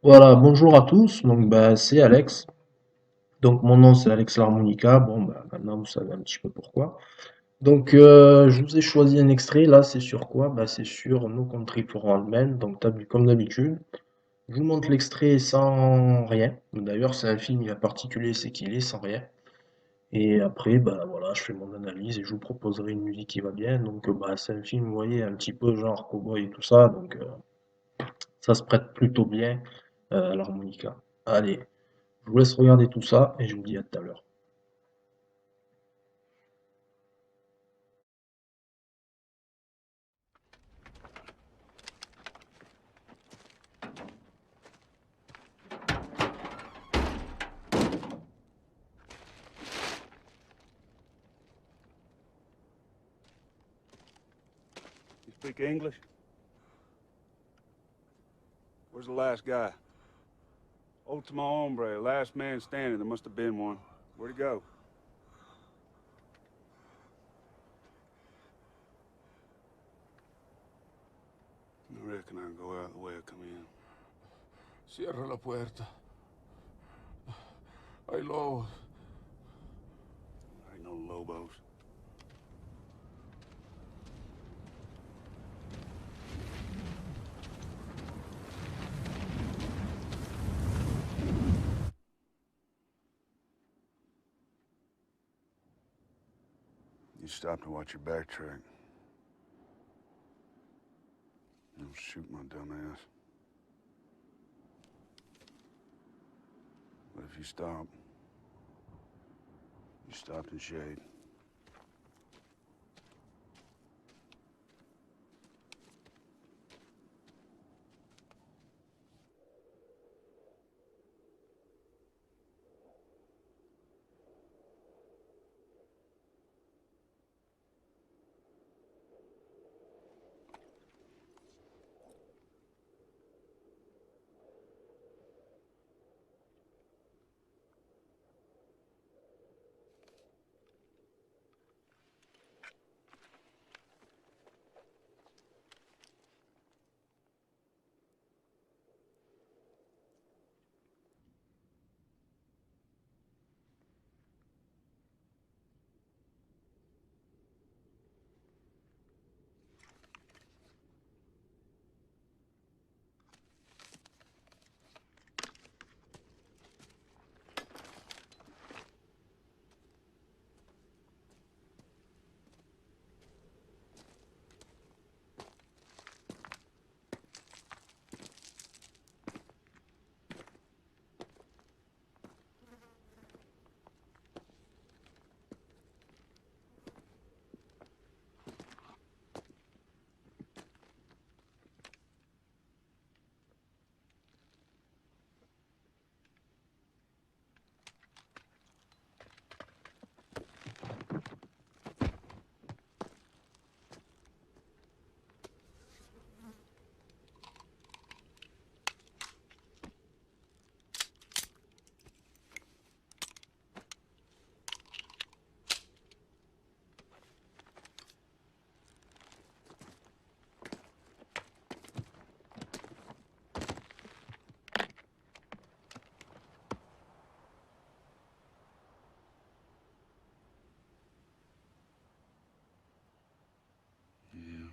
Voilà, bonjour à tous. Donc, bah, c'est Alex. Donc, mon nom, c'est Alex l'harmonica. Bon, bah, maintenant, vous savez un petit peu pourquoi. Donc, je vous ai choisi un extrait. Là, c'est sur quoi? Bah, c'est sur No Country for Old Men. Donc, comme d'habitude, je vous montre l'extrait sans rien. D'ailleurs, c'est un film, il a particulier, c'est qu'il est sans rien. Et après, bah, voilà, je fais mon analyse et je vous proposerai une musique qui va bien. Donc, bah, c'est un film, vous voyez, un petit peu genre cowboy et tout ça. Donc, ça se prête plutôt bien à l'harmonica. Allez. Je vous laisse regarder tout ça et je vous dis à tout à l'heure. You speak English? Where's the last guy? Ultimo hombre, last man standing. There must have been one. Where'd he go? I reckon I can go out the way I come in. Cierra la puerta. Hay lobos. Ain't no Lobos. You stop to watch your backtrack. Don't shoot my dumb ass. But if you stopped in shade. Yeah.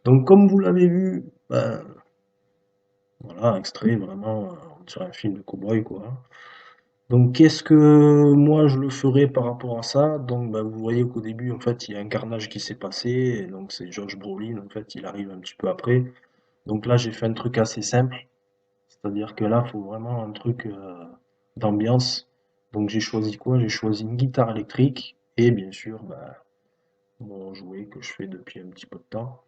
Donc, comme vous l'avez vu, ben, voilà, extrait vraiment sur un film de cow-boy, quoi, hein. Donc, qu'est-ce que moi je le ferais par rapport à ça? Donc, ben, vous voyez qu'au début, en fait, il y a un carnage qui s'est passé, et donc c'est Josh Brolin, en fait, il arrive un petit peu après. Donc là, j'ai fait un truc assez simple, c'est-à-dire que là, il faut vraiment un truc d'ambiance. Donc, j'ai choisi quoi? J'ai choisi une guitare électrique, et bien sûr, ben, mon jouet que je fais depuis un petit peu de temps.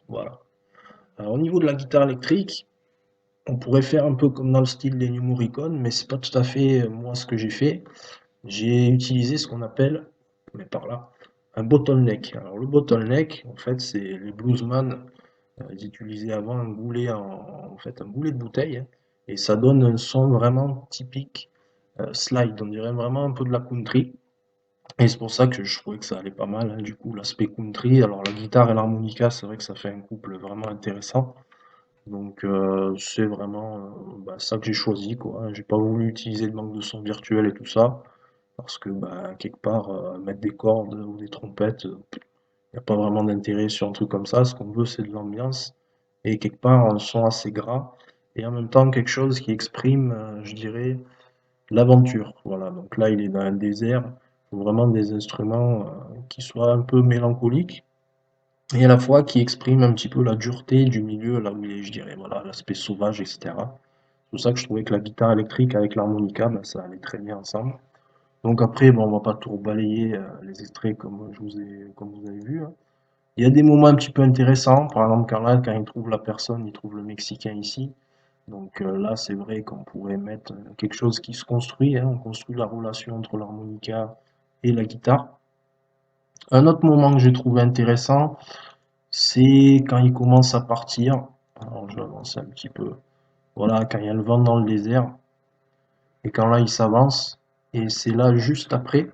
Voilà. Alors, au niveau de la guitare électrique, on pourrait faire un peu comme dans le style d'Ennio Morricone, mais c'est pas tout à fait moi ce que j'ai fait. J'ai utilisé ce qu'on appelle, mais par là, un bottleneck. Alors le bottleneck, en fait, c'est les bluesman, ils utilisaient avant un goulet en fait un goulet de bouteille, hein, et ça donne un son vraiment typique slide. On dirait vraiment un peu de la country. Et c'est pour ça que je trouvais que ça allait pas mal, hein, du coup, l'aspect country. Alors la guitare et l'harmonica, c'est vrai que ça fait un couple vraiment intéressant. Donc c'est vraiment bah, ça que j'ai choisi, quoi. J'ai pas voulu utiliser le manque de son virtuel et tout ça, parce que bah, quelque part, mettre des cordes ou des trompettes, il n'y a pas vraiment d'intérêt sur un truc comme ça. Ce qu'on veut, c'est de l'ambiance et quelque part un son assez gras et en même temps quelque chose qui exprime, je dirais, l'aventure. Voilà, donc là, il est dans un désert, il faut vraiment des instruments qui soient un peu mélancoliques et à la fois qui expriment un petit peu la dureté du milieu là où il est, je dirais, voilà, l'aspect sauvage, etc. C'est pour ça que je trouvais que la guitare électrique avec l'harmonica, ben, ça allait très bien ensemble. Donc après, bon, on va pas tout balayer les extraits comme vous avez vu, hein. Il y a des moments un petit peu intéressants, par exemple quand il trouve la personne, il trouve le Mexicain ici. Donc là, c'est vrai qu'on pourrait mettre quelque chose qui se construit, hein, on construit la relation entre l'harmonica et la guitare. Un autre moment que j'ai trouvé intéressant, c'est quand il commence à partir. Alors je vais avancer un petit peu. Voilà, quand il y a le vent dans le désert, et quand là il s'avance, et c'est là juste après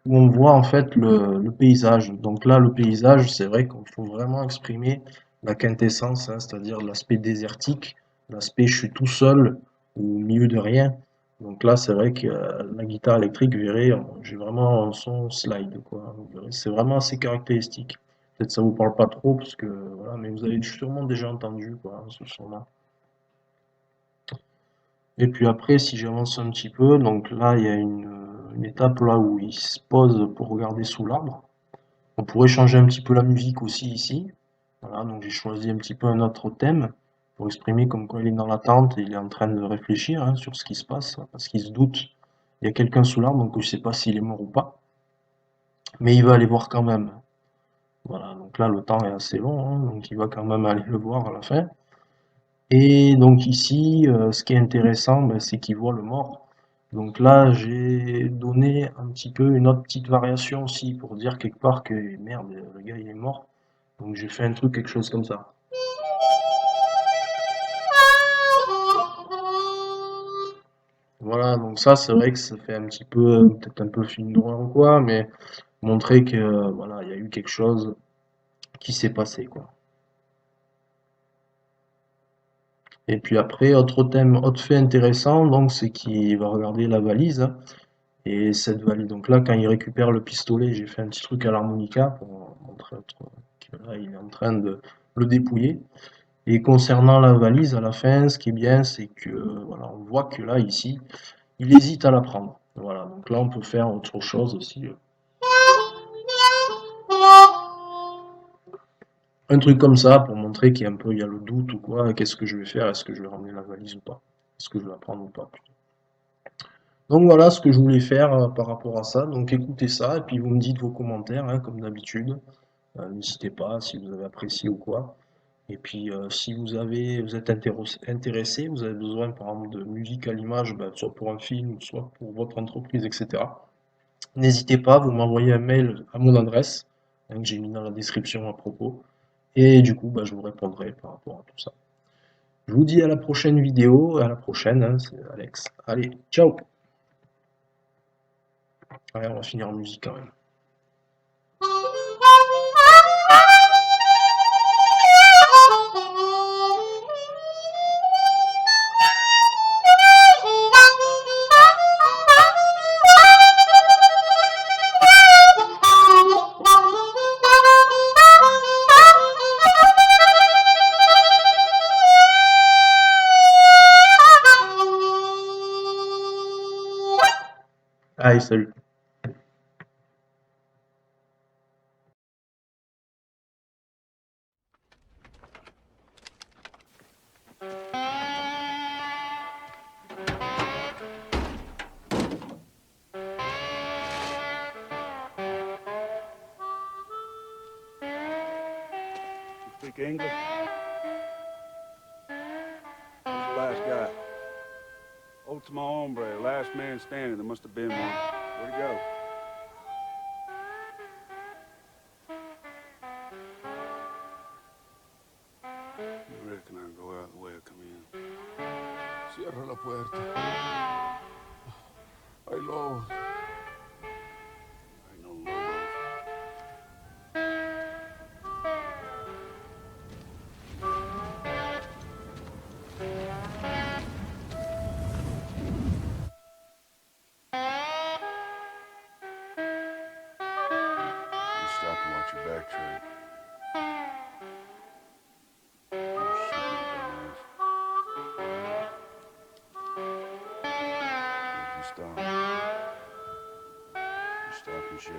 où on voit en fait le paysage. Donc là, le paysage, c'est vrai qu'il faut vraiment exprimer la quintessence, hein, c'est-à-dire l'aspect désertique, l'aspect je suis tout seul au milieu de rien. Donc là, c'est vrai que la guitare électrique, vous verrez, j'ai vraiment un son slide, quoi. Vous verrez, c'est vraiment assez caractéristique. Peut-être ça vous parle pas trop, parce que voilà, mais vous avez sûrement déjà entendu, quoi, ce son-là. Et puis après, si j'avance un petit peu, donc là, il y a une étape là où il se pose pour regarder sous l'arbre. On pourrait changer un petit peu la musique aussi ici. Voilà, donc j'ai choisi un petit peu un autre thème pour exprimer comme quoi il est dans l'attente et il est en train de réfléchir, hein, sur ce qui se passe, parce qu'il se doute. Il y a quelqu'un sous l'arbre, donc je sais pas s'il est mort ou pas, mais il va aller voir quand même. Voilà, donc là le temps est assez long, hein, donc il va quand même aller le voir à la fin. Et donc ici, ce qui est intéressant, ben, c'est qu'il voit le mort. Donc là, j'ai donné un petit peu une autre petite variation aussi pour dire quelque part que merde, le gars il est mort. Donc j'ai fait un truc, quelque chose comme ça. Voilà, donc ça c'est vrai que ça fait un petit peu, peut-être un peu film d'horreur ou quoi, mais montrer que voilà, il y a eu quelque chose qui s'est passé, quoi. Et puis après, autre thème, autre fait intéressant, donc c'est qu'il va regarder la valise, hein. Et cette valise, donc là, quand il récupère le pistolet, j'ai fait un petit truc à l'harmonica pour montrer que là, il est en train de le dépouiller. Et concernant la valise, à la fin, ce qui est bien, c'est que voilà, on voit que là, ici, il hésite à la prendre. Voilà, donc là, on peut faire autre chose aussi. Un truc comme ça pour montrer qu'il y a un peu, il y a le doute ou quoi. Qu'est-ce que je vais faire? Est-ce que je vais ramener la valise ou pas? Est-ce que je vais la prendre ou pas? Donc voilà ce que je voulais faire par rapport à ça. Donc écoutez ça et puis vous me dites vos commentaires, hein, comme d'habitude. N'hésitez pas si vous avez apprécié ou quoi. Et puis si vous êtes intéressé, vous avez besoin par exemple de musique à l'image, ben, soit pour un film, soit pour votre entreprise, etc. N'hésitez pas, vous m'envoyez un mail à mon adresse, hein, que j'ai mis dans la description à propos. Et du coup, ben, je vous répondrai par rapport à tout ça. Je vous dis à la prochaine vidéo, à la prochaine, hein, c'est Alex. Allez, ciao! Allez, on va finir en musique quand même. Allez, salut! speak English? Who's the last guy? Ultimo hombre, last man standing. There must have been one. Where'd he go? You reckon I can go out the way I come in? Cierra la puerta. Hay lobos. Ain't no lobos. You stop and watch your back, Trey. You stupid dumbass. If you stop and shake.